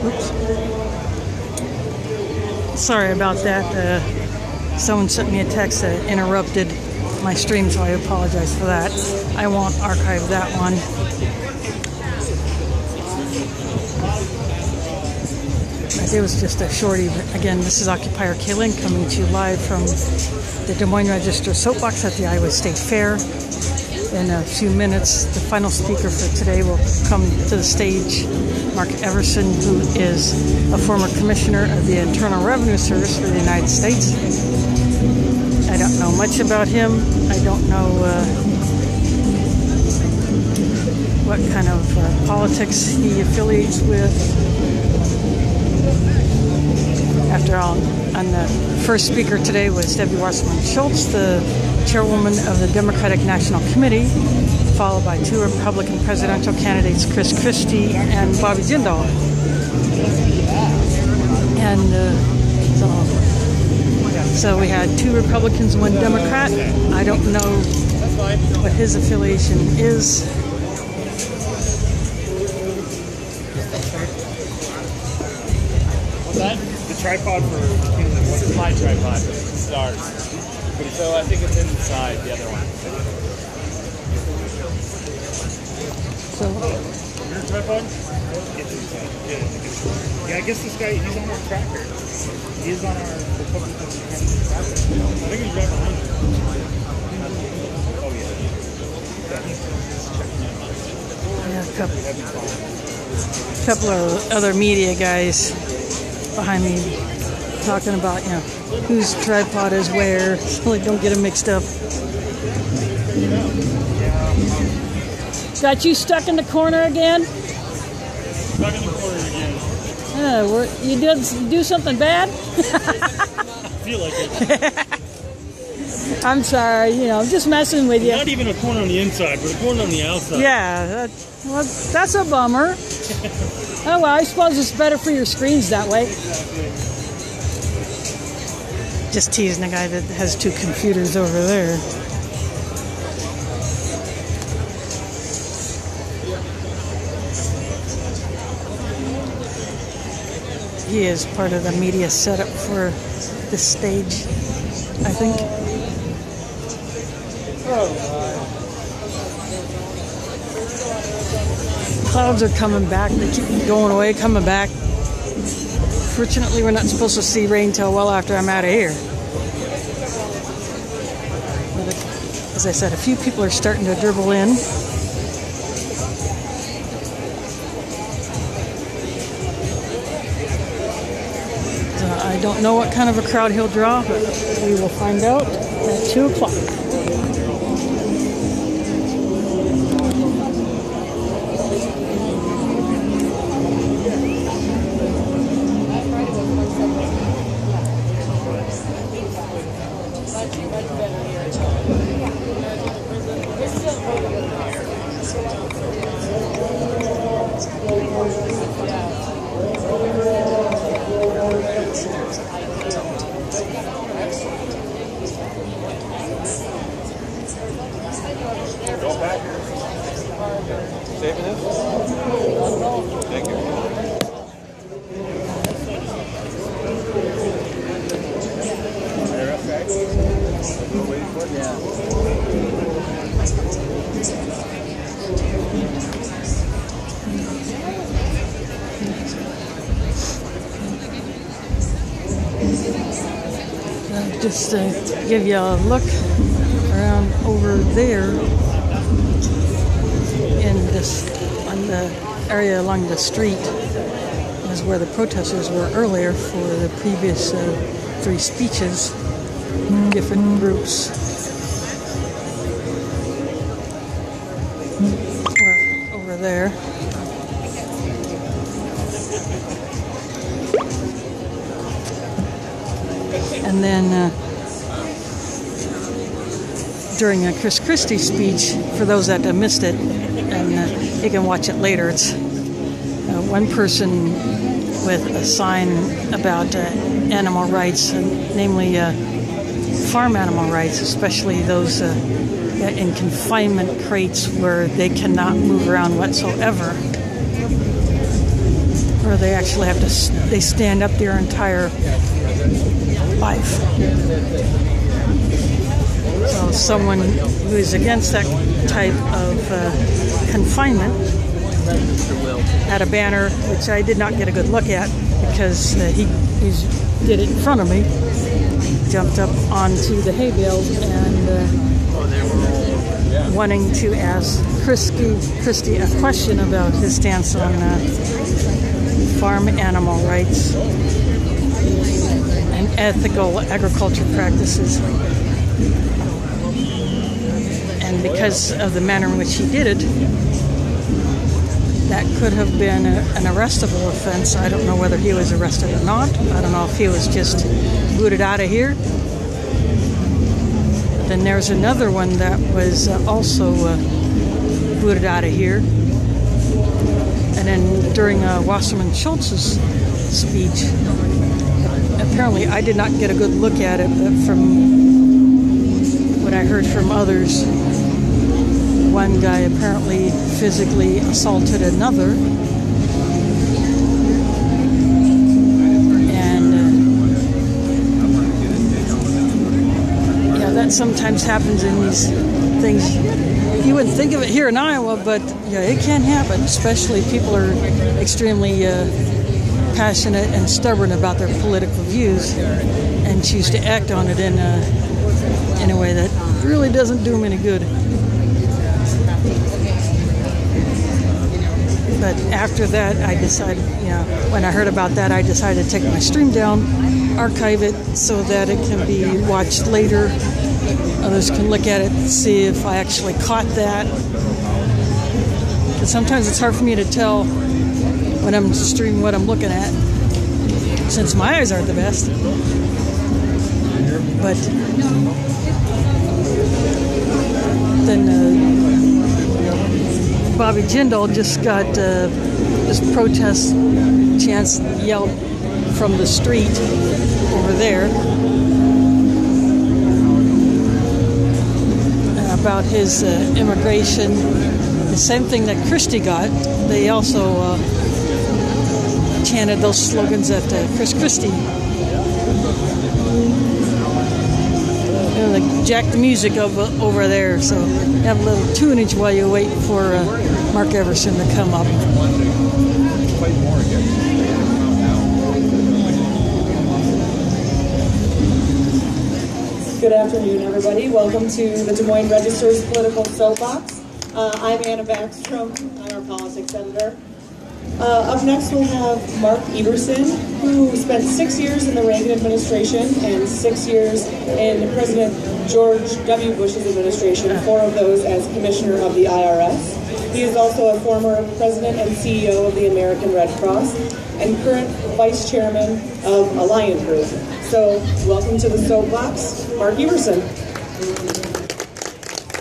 Oops. Sorry about that. Someone sent me a text that interrupted my stream, so I apologize for that. I won't archive that one. But it was just a short event. Again, this is Occupier Kaylin coming to you live from the Des Moines Register Soapbox at the Iowa State Fair. In a few minutes, the final speaker for today will come to the stage, Mark Everson, who is a former commissioner of the Internal Revenue Service for the United States. I don't know much about him. I don't know what kind of politics he affiliates with. After all, and the first speaker today was Debbie Wasserman Schultz, the chairwoman of the Democratic National Committee, followed by two Republican presidential candidates, Chris Christie and Bobby Jindal. And so we had two Republicans, one Democrat. I don't know what his affiliation is. The tripod for Kaylin, what is my tripod? This is ours. So I think it's inside the other one. So your tripod? It's inside. Yeah, I guess this guy, he's on our tracker. He's on our Republican tracker. I think he's right behind you. Oh yeah, a couple of other media guys behind me talking about, you know, whose tripod is where, so they don't get them mixed up. Got you stuck in the corner again? Stuck in the corner again. You do something bad? I feel like it. I'm sorry, you know, I'm just messing with you. Not even a corner on the inside, but a corner on the outside. Yeah, well, that's a bummer. Oh, well, I suppose it's better for your screens that way. Just teasing the guy that has two computers over there. He is part of the media setup for this stage, I think. Clouds are coming back. They keep going away, coming back. Fortunately, we're not supposed to see rain till well after I'm out of here. But as I said, a few people are starting to dribble in. I don't know what kind of a crowd he'll draw, but we will find out at 2 o'clock. Saving it? Thank you. Just to give you a look around over there in this, on the area along the street is where the protesters were earlier for the previous 3 speeches, different groups. We're over there. And then during Chris Christie's speech, for those that missed it, and you can watch it later, it's one person with a sign about animal rights, namely farm animal rights, especially those in confinement crates where they cannot move around whatsoever. where they actually have to, they stand up their entire life. So someone who is against that type of confinement had a banner, which I did not get a good look at because he did it in front of me, jumped up onto the hay bales and wanting to ask Christie a question about his stance on farm animal rights and ethical agriculture practices. And because of the manner in which he did it, that could have been an arrestable offense. I don't know whether he was arrested or not. I don't know if he was just booted out of here. Then there's another one that was also booted out of here. And then during Wasserman Schultz's speech, apparently I did not get a good look at it, but from what I heard from others, one guy apparently physically assaulted another. That sometimes happens in these things. You wouldn't think of it here in Iowa, but yeah, it can happen, especially people are extremely passionate and stubborn about their political views and choose to act on it in a way that really doesn't do them any good. But after that, I decided, when I heard about that, I decided to take my stream down, archive it so that it can be watched later. Others can look at it and see if I actually caught that. Because sometimes it's hard for me to tell when I'm streaming what I'm looking at, since my eyes aren't the best. But then Bobby Jindal just got this protest chants yelled from the street over there about his immigration. The same thing that Christie got. They also chanted those slogans at Chris Christie. Like jack the music over there, so have a little tunage while you wait for Mark Everson to come up. Good afternoon, everybody. Welcome to the Des Moines Register's Political Soapbox. I'm Anna Backstrom. I'm our politics editor. Up next we'll have Mark Everson, who spent 6 years in the Reagan administration and 6 years in President George W. Bush's administration, 4 of those as Commissioner of the IRS. He is also a former President and CEO of the American Red Cross and current Vice Chairman of Alliant Group. So, welcome to the Soapbox, Mark Everson.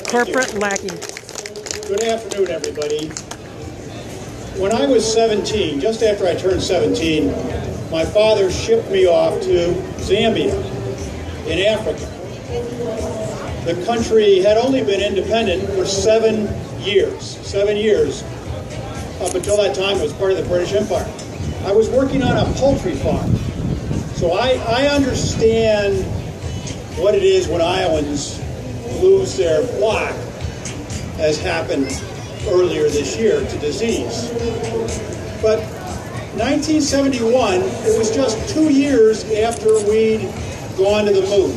Corporate lackey. Good afternoon, everybody. When I was 17, just after I turned 17, my father shipped me off to Zambia in Africa. The country had only been independent for 7 years. 7 years. Up until that time, it was part of the British Empire. I was working on a poultry farm. So I understand what it is when Iowans lose their flock, as happened earlier this year to disease. But 1971, it was just 2 years after we'd gone to the moon.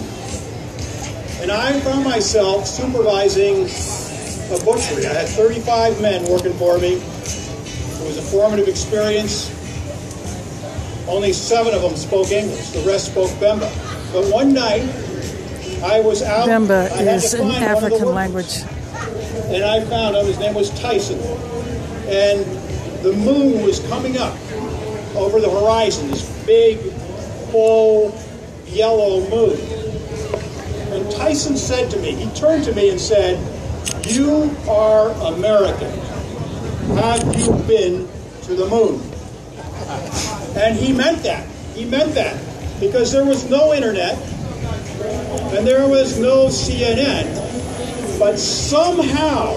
And I found myself supervising a butchery. I had 35 men working for me. It was a formative experience. Only 7 of them spoke English. The rest spoke Bemba. But one night, I was out. Bemba is an African language. And I found him. His name was Tyson. And the moon was coming up over the horizon, this big, full, yellow moon. And Tyson said to me, he turned to me and said, "You are American. Have you been to the moon?" And he meant that. He meant that. Because there was no internet, and there was no CNN, but somehow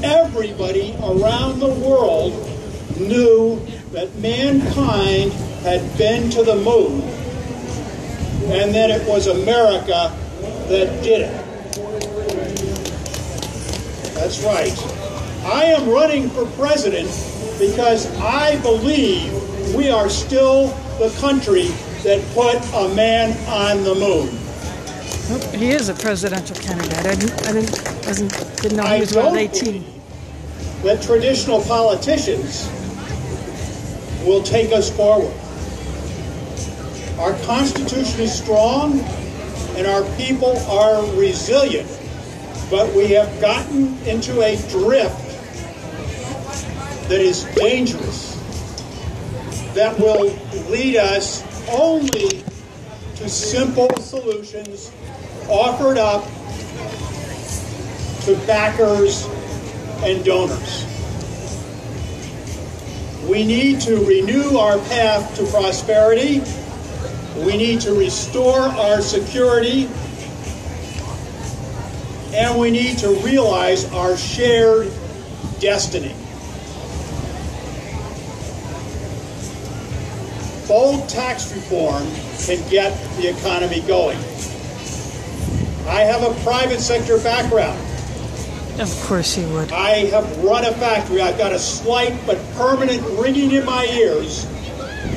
everybody around the world knew that mankind had been to the moon and that it was America that did it. That's right. I am running for president because I believe we are still the country that put a man on the moon. He is a presidential candidate. I didn't know he was around 18. That traditional politicians will take us forward. Our Constitution is strong and our people are resilient, but we have gotten into a drift that is dangerous, that will lead us only to simple solutions offered up to backers and donors. We need to renew our path to prosperity. We need to restore our security. And we need to realize our shared destiny. Bold tax reform can get the economy going. I have a private sector background. Of course he would. I have run a factory. I've got a slight but permanent ringing in my ears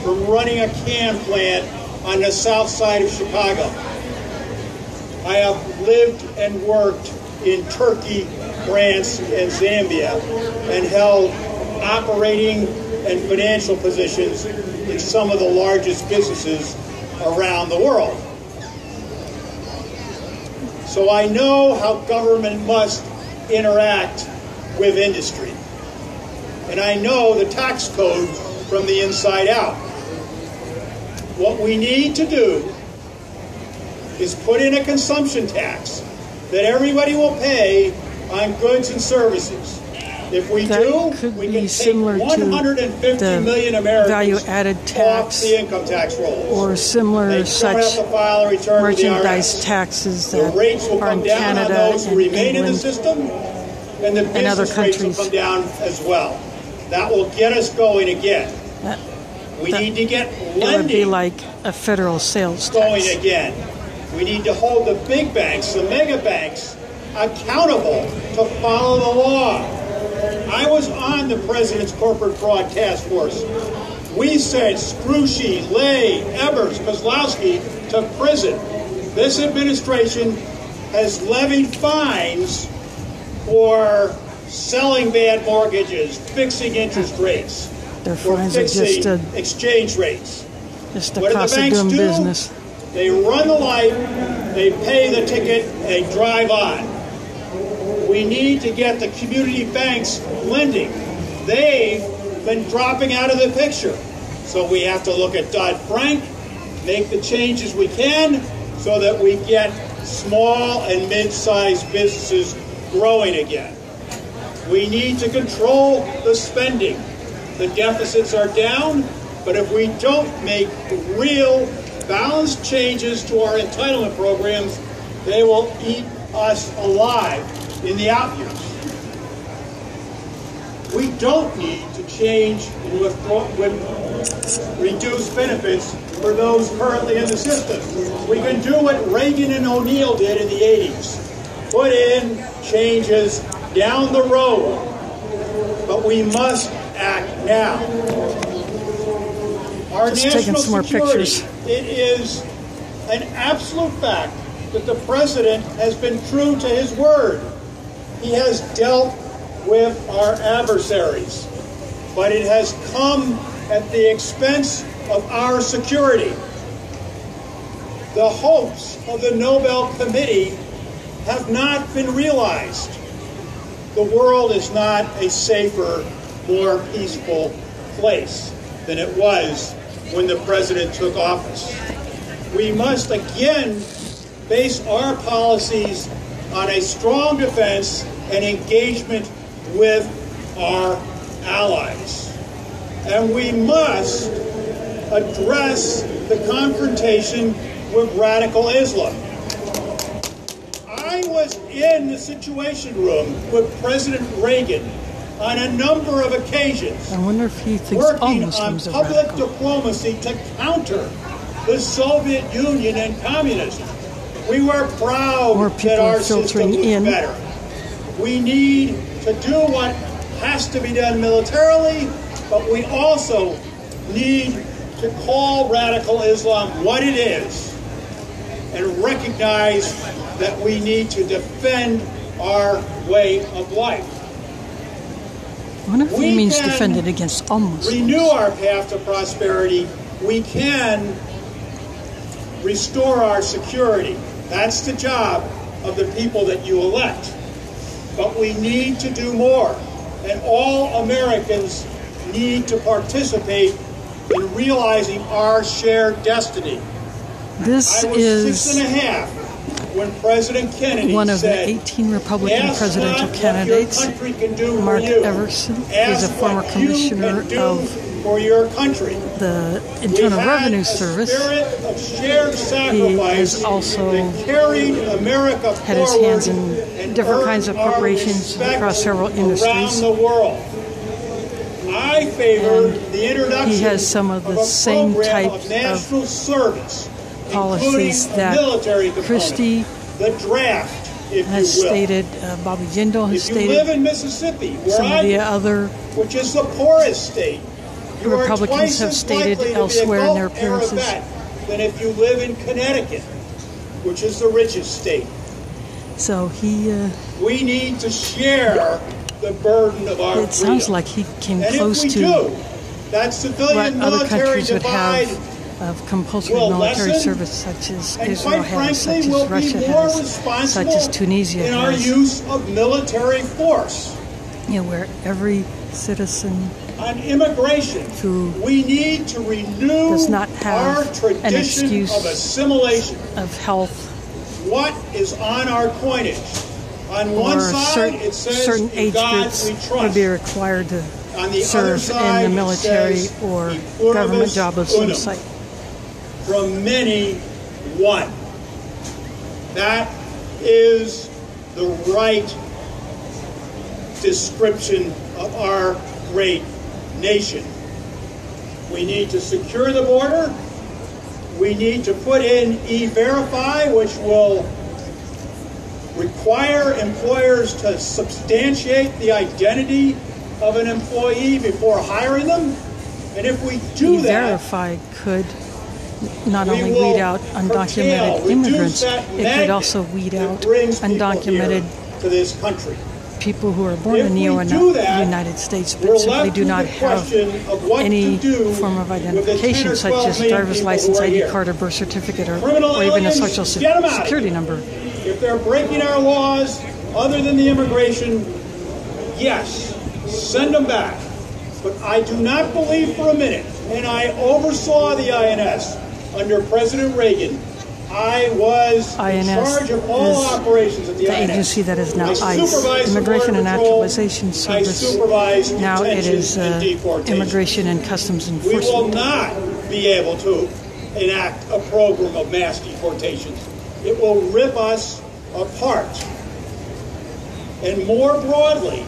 from running a can plant on the south side of Chicago. I have lived and worked in Turkey, France, and Zambia and held operating and financial positions in some of the largest businesses around the world. So I know how government must interact with industry. And I know the tax code from the inside out. What we need to do is put in a consumption tax that everybody will pay on goods and services. If we do, we can take 150 million Americans value-added tax off the income tax rolls. or similar such merchandise taxes that are in Canada and England system, and the and other business rates will countries. come down as well. That will get us going again. We need to get It would be lending like a federal sales going tax. again. We need to hold the big banks, the mega banks, accountable to follow the law. I was on the President's Corporate Fraud Task Force. We said Scrushy, Lay, Evers, Kozlowski to prison. This administration has levied fines for selling bad mortgages, fixing interest rates, Their or fines are fixing exchange rates. just the What do the cost of banks doing do? business. They run the light, they pay the ticket, they drive on. We need to get the community banks lending. They've been dropping out of the picture. So we have to look at Dodd-Frank, make the changes we can so that we get small and mid-sized businesses growing again. We need to control the spending. The deficits are down, but if we don't make real balanced changes to our entitlement programs, they will eat us alive in the out years. We don't need to change and reduce benefits for those currently in the system. We can do what Reagan and O'Neill did in the 80s. Put in changes down the road, but we must act now. Our Just taking national some more security, pictures. it is an absolute fact that the President has been true to his word. He has dealt with our adversaries, but it has come at the expense of our security. The hopes of the Nobel Committee have not been realized. The world is not a safer, more peaceful place than it was when the President took office. We must again base our policies on a strong defense and engagement with our allies. And we must address the confrontation with radical Islam. I was in the Situation Room with President Reagan on a number of occasions, I wonder if he thinks all working on Muslims are public radical. diplomacy to counter the Soviet Union and communism. We were proud More that people our are filtering system was in. better. We need to do what has to be done militarily, but we also need to call radical Islam what it is and recognize that we need to defend our way of life. I wonder if he We means can defend it against all Muslims. Renew our path to prosperity. We can restore our security. That's the job of the people that you elect. But we need to do more. And all Americans need to participate in realizing our shared destiny. This I was is 6.5 when President Kennedy one of the said, 18 Republican "Ask presidential not candidates. what your country can do for Mark you. Everson is a Ask former what you commissioner can do of for your country." the We Internal had Revenue a Service. spirit of shared He sacrifice has also that carried America had his forward hands in and different earned kinds of our corporations respect across several around industries. the world. I favor And the introduction he has some of the a same program type of national service, policies including a that military component, Christie the draft, if has you will. stated, Bobby Jindal has If you live stated, in Mississippi, where some of I the do, other which is the poorest state, you are Republicans twice have as stated likely elsewhere in their to be a Gulf era appearances. vet than if you live in Connecticut, which is the richest state. so he, We need to share the burden of our it sounds freedom. like he came And close if we to do, that what civilian other military countries would divide have of compulsory will military lessen, service, such as and Israel quite has, such frankly, as we'll Russia be more has, such responsible as Tunisia in our has, use of military force. where every citizen On immigration, who we need to renew does not have our an tradition excuse of assimilation. of health What is on our coinage? On one or side, it says, certain "In age God groups we would trust." be required to On the other serve side, in the it military says, or "In pluribus government job of some unum." site. From many, one. That is the right description of our great nation. We need to secure the border. We need to put in E-Verify, which will require employers to substantiate the identity of an employee before hiring them. And if we do that, E-Verify could not we only will weed out undocumented reduce immigrants, that it could magnet also weed that out brings people undocumented here to this country. people who are born If in the we do that, United States we're but simply left do with not the have question of what any to do form of with the 10 identification, or such 12 as million driver's people license, who are ID here. card, or birth certificate, or Criminal even a aliens, social get 'em out of security here. number. If they're breaking our laws, other than the immigration, yes, send them back. But I do not believe for a minute, and I oversaw the INS under President Reagan. I was in INS charge of all is operations at the the INS. agency that is now I ICE, supervised the Immigration Border and Patrol. Naturalization I Service. supervised Now it detention is and deportation. Immigration and Customs We Enforcement. will not be able to enact a program of mass deportations. It will rip us apart. And more broadly,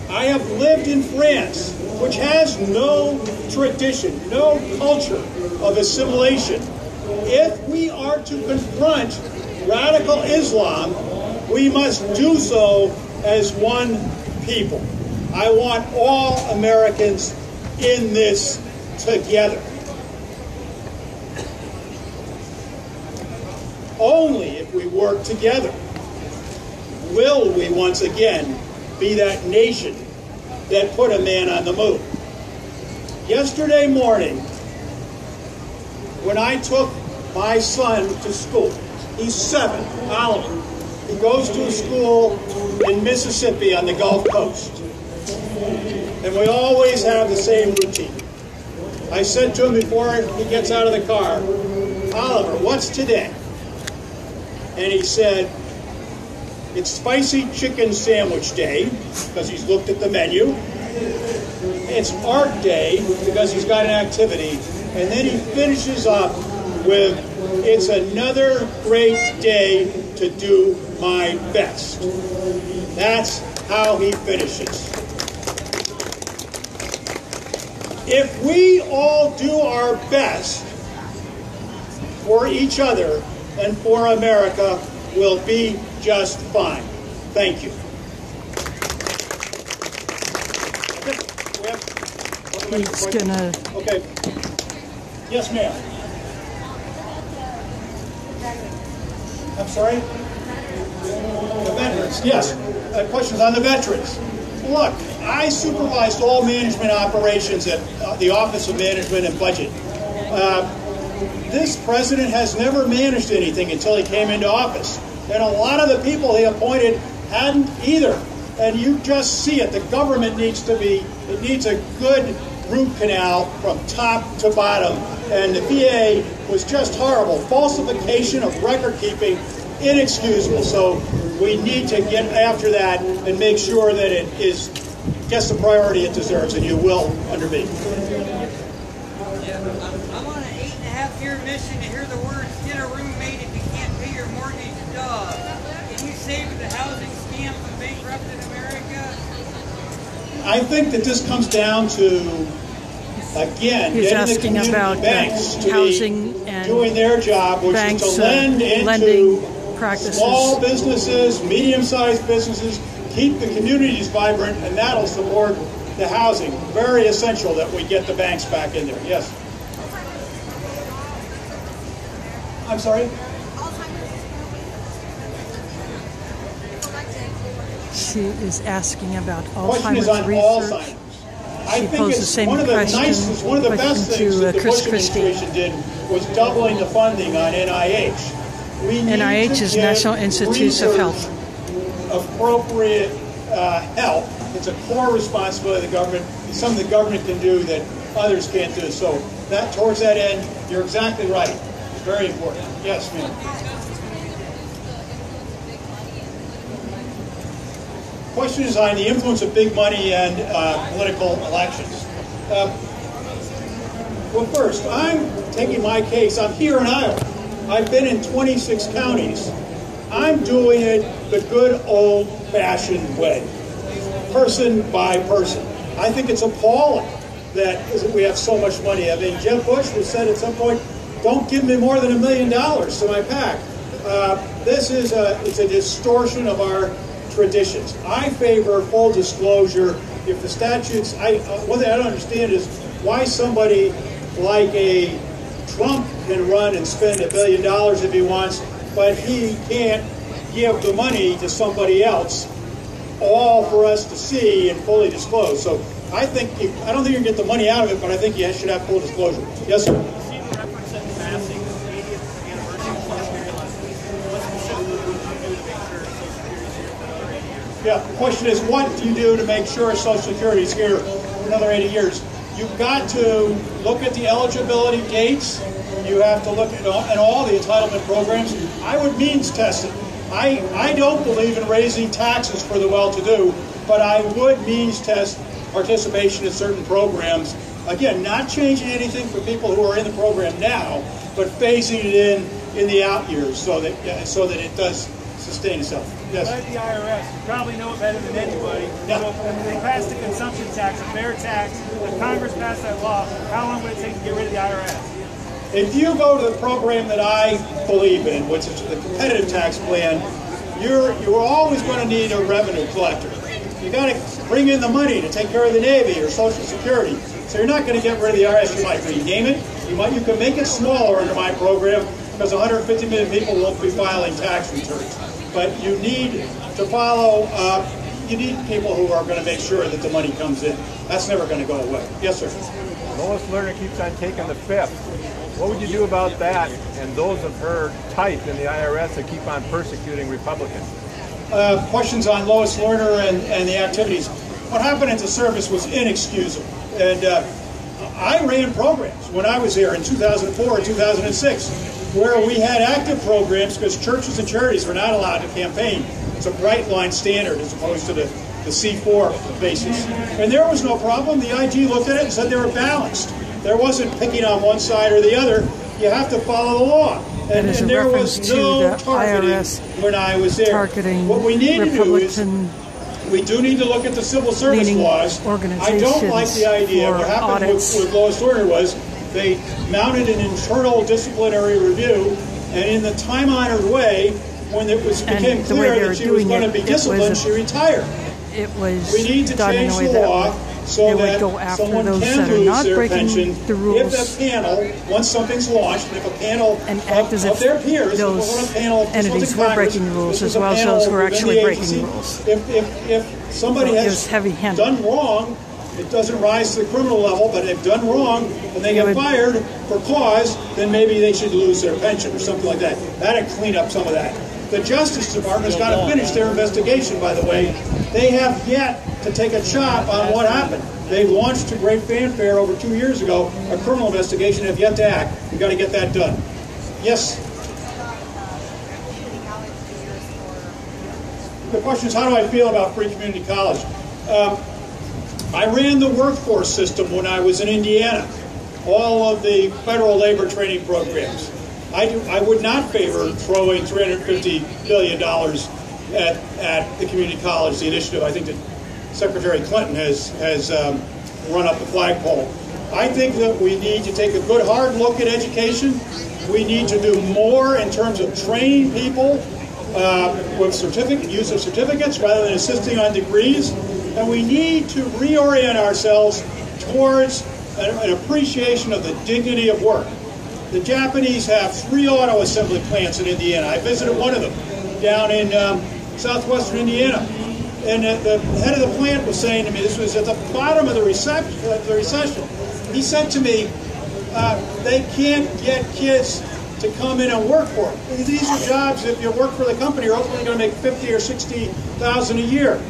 I have lived in France, which has no tradition, no culture of assimilation. If we are to confront radical Islam, we must do so as one people. I want all Americans in this together. Only if we work together will we once again be that nation that put a man on the moon. Yesterday morning, when I took my son to school, he's 7, Oliver. He goes to a school in Mississippi on the Gulf Coast. And we always have the same routine. I said to him before he gets out of the car, "Oliver, what's today?" And he said, "It's spicy chicken sandwich day," because he's looked at the menu. "It's art day," because he's got an activity. And then he finishes up with, "It's another great day to do my best." That's how he finishes. If we all do our best for each other and for America, we'll be just fine. Thank you. He's gonna. Okay. Yes, ma'am. I'm sorry? The veterans, yes. Questions on the veterans. Look, I supervised all management operations at the Office of Management and Budget. This president has never managed anything until he came into office. And a lot of the people he appointed hadn't either. And you just see it. The government needs a good root canal from top to bottom. And the VA was just horrible. Falsification of record keeping, inexcusable. So we need to get after that and make sure that it gets the priority it deserves, and you will under me. I'm on an 8.5-year mission to hear the words, get a roommate if you can't pay your mortgage, duh. Can you save the housing scam from bankrupted America? I think that this comes down to, again, He's getting the asking community about banks to housing be and doing their job, which banks, is to lend into lending practices. small businesses, medium-sized businesses, keep the communities vibrant, and that'll support the housing. Very essential that we get the banks back in there. Yes. I'm sorry? She is asking about Question is Alzheimer's on research. Alzheimer's. I think posed the it's same one of the question- nicest, one of the best question things to, that the Chris Bush Christie. administration did was doubling the funding on NIH. We need NIH to is give National Institutes of research Health. Appropriate help. It's a core responsibility of the government. It's something the government can do that others can't do. So that, towards that end, you're exactly right. It's very important. Yes, ma'am. Question is on the influence of big money and political elections. Well, first, I'm taking my case. I'm here in Iowa. I've been in 26 counties. I'm doing it the good old-fashioned way, person by person. I think it's appalling that we have so much money. I mean, Jeb Bush was said at some point, don't give me more than $1 million to my PAC. It's a distortion of our traditions. I favor full disclosure. If the statutes, one thing I don't understand is why somebody like a Trump can run and spend $1 billion if he wants, but he can't give the money to somebody else, all for us to see and fully disclose. So I don't think you can get the money out of it, but I think you should have full disclosure. Yes, sir. Yeah, the question is, what do you do to make sure Social Security is here for another 80 years? You've got to look at the eligibility dates. You have to look at all the entitlement programs. I would means test it. I don't believe in raising taxes for the well-to-do, but I would means test participation in certain programs. Again, not changing anything for people who are in the program now, but phasing it in the out years so that it does sustain itself. Yes. By the IRS, you probably know it better than anybody. Yeah. So if they passed a consumption tax, a fair tax, if Congress passed that law, how long would it take to get rid of the IRS? If you go to the program that I believe in, which is the competitive tax plan, you're always going to need a revenue collector. You got to bring in the money to take care of the Navy or Social Security. So you're not going to get rid of the IRS. You might rename it. You can make it smaller under my program because 150 million people won't be filing tax returns. But you need to follow. You need people who are going to make sure that the money comes in. That's never going to go away. Yes, sir. Lois Lerner keeps on taking the fifth. What would you do about that and those of her type in the IRS that keep on persecuting Republicans? Questions on Lois Lerner and the activities. What happened at the service was inexcusable. And I ran programs when I was here in 2004 and 2006 where we had active programs because churches and charities were not allowed to campaign. It's a bright line standard as opposed to the C4 basis. And there was no problem. The IG looked at it and said they were balanced. There wasn't picking on one side or the other. You have to follow the law. And there was no targeting when I was there. Targeting what we need Republican to do is We do need to look at the civil service leading laws. I don't like the idea. What happened with Lois Lerner was they mounted an internal disciplinary review, and in the time-honored way, when it became clear that she was going to be disciplined, she retired. It was we need to done change in a way the law so that someone can lose their pension if a panel, once something's launched, if a panel of their peers, those a panel of entities were breaking the rules, as well as those who were actually breaking the rules. If somebody has done wrong, it doesn't rise to the criminal level, but if done wrong and they get fired for cause, then maybe they should lose their pension or something like that. That'd clean up some of that. The Justice Department's got to finish their investigation, by the way. They have yet to take a chop on what happened. They launched to great fanfare over 2 years ago a criminal investigation, have yet to act. We've got to get that done. Yes? The question is, how do I feel about free community college? I ran the workforce system when I was in Indiana, all of the federal labor training programs. I would not favor throwing $350 billion at the community college, the initiative I think that Secretary Clinton has run up the flagpole. I think that we need to take a good hard look at education. We need to do more in terms of training people with use of certificates rather than insisting on degrees. And we need to reorient ourselves towards an appreciation of the dignity of work. The Japanese have 3 auto assembly plants in Indiana. I visited one of them down in southwestern Indiana. And the head of the plant was saying to me, this was at the bottom of the recession. He said to me, they can't get kids to come in and work for them. These are jobs, if you work for the company, you're ultimately going to make $50,000 or $60,000 a year.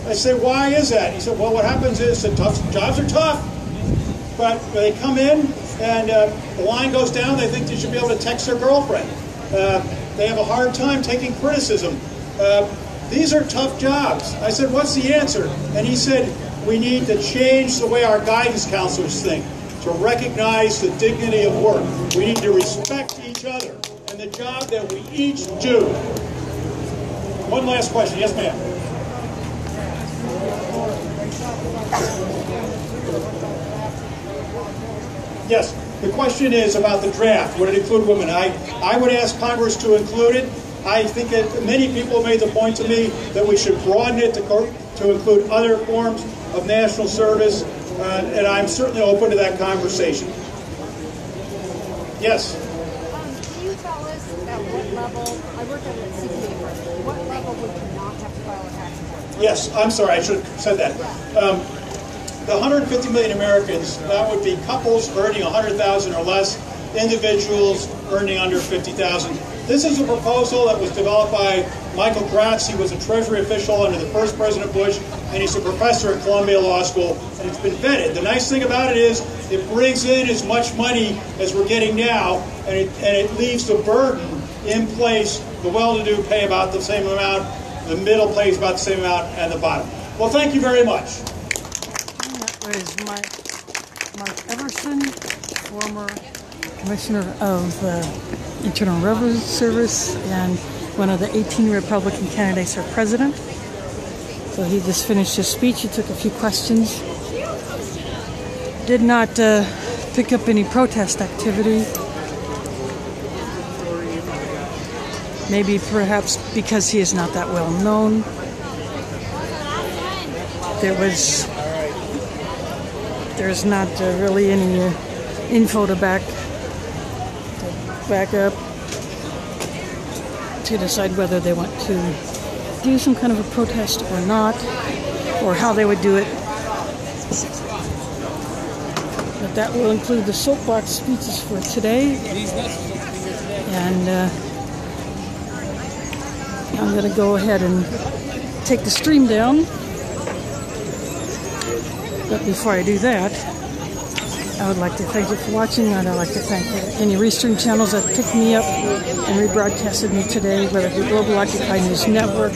I said, why is that? He said, well, what happens is that jobs are tough, but they come in and the line goes down, they think they should be able to text their girlfriend. They have a hard time taking criticism. These are tough jobs. I said, what's the answer? And he said, we need to change the way our guidance counselors think, to recognize the dignity of work. We need to respect each other and the job that we each do. One last question. Yes, ma'am. Yes, the question is about the draft. Would it include women? I would ask Congress to include it. I think that many people made the point to me that we should broaden it to include other forms of national service, and I'm certainly open to that conversation. Yes? Can you tell us at what level, I work at a CPA firm, what level would you not have to file a tax return? Yes, I'm sorry, I should have said that. The 150 million Americans, that would be couples earning $100,000 or less, individuals earning under $50,000. This is a proposal that was developed by Michael Gratz. He was a Treasury official under the first President Bush, and he's a professor at Columbia Law School, and it's been vetted. The nice thing about it is it brings in as much money as we're getting now, and it leaves the burden in place. The well-to-do pay about the same amount, the middle pays about the same amount, and the bottom. Well, thank you very much. That was Mark Everson, former Commissioner of Internal Revenue Service and one of the 18 Republican candidates for president. So he just finished his speech. He took a few questions. Did not pick up any protest activity. Maybe perhaps because he is not that well known. There's not really any info to back up to decide whether they want to do some kind of a protest or not, or how they would do it. But that will include the soapbox speeches for today. And I'm going to go ahead and take the stream down. But before I do that, I would like to thank you for watching, and I'd like to thank any Restream channels that picked me up and rebroadcasted me today, whether it be Global Occupy News Network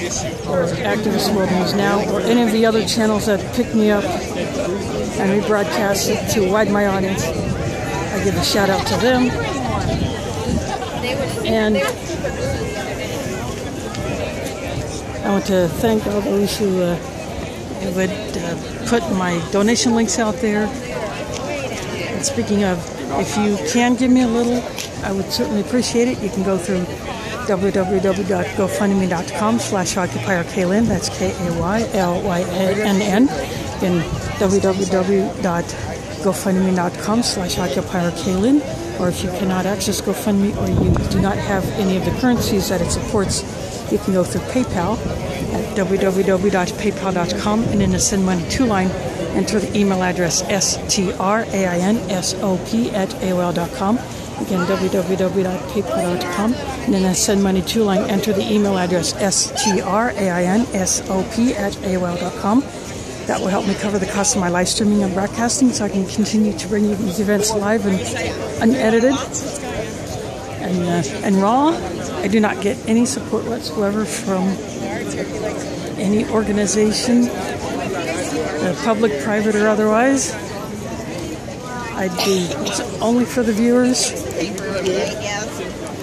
or Activist World News Now, or any of the other channels that picked me up and rebroadcast it to widen my audience. I give a shout out to them. And I want to thank all those who I would put my donation links out there. And speaking of, if you can give me a little, I would certainly appreciate it. You can go through www.gofundme.com/OccupierKaylin. That's KAYLYNN. Again, www.gofundme.com/OccupierKaylin. Or if you cannot access GoFundMe or you do not have any of the currencies that it supports, you can go through PayPal at www.paypal.com, and in the Send Money To line, enter the email address strainsop@aol.com. Again, www.paypal.com, and in the Send Money To line, enter the email address strainsop@aol.com. That will help me cover the cost of my live streaming and broadcasting, so I can continue to bring you these events live and unedited and raw. I do not get any support whatsoever from any organization, public, private, or otherwise. It's only for the viewers.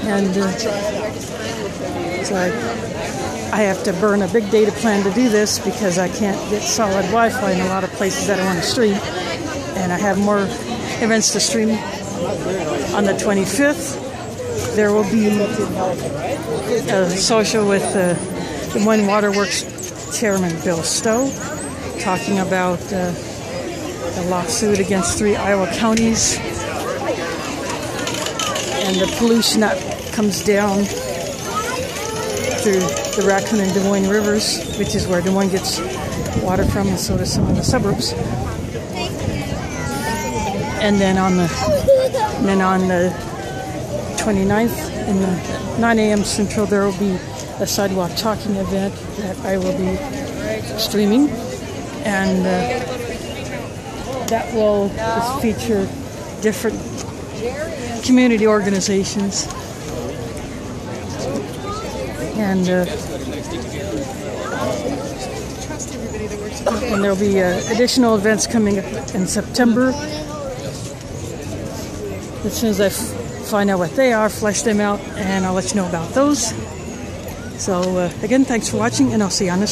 And so I have to burn a big data plan to do this because I can't get solid Wi-Fi in a lot of places that I want to stream. And I have more events to stream. On the 25th, there will be a social with Des Moines Waterworks Chairman Bill Stowe, talking about the lawsuit against 3 Iowa counties and the pollution that comes down through the Raccoon and Des Moines rivers, which is where Des Moines gets water from, and so do some of the suburbs. And then on the 29th, in the 9 a.m. Central, there will be a sidewalk talking event that I will be streaming, and that will just feature different community organizations. And there'll be additional events coming up in September. As soon as I find out what they are, flesh them out, and I'll let you know about those. So again, thanks for watching, and I'll see you on this.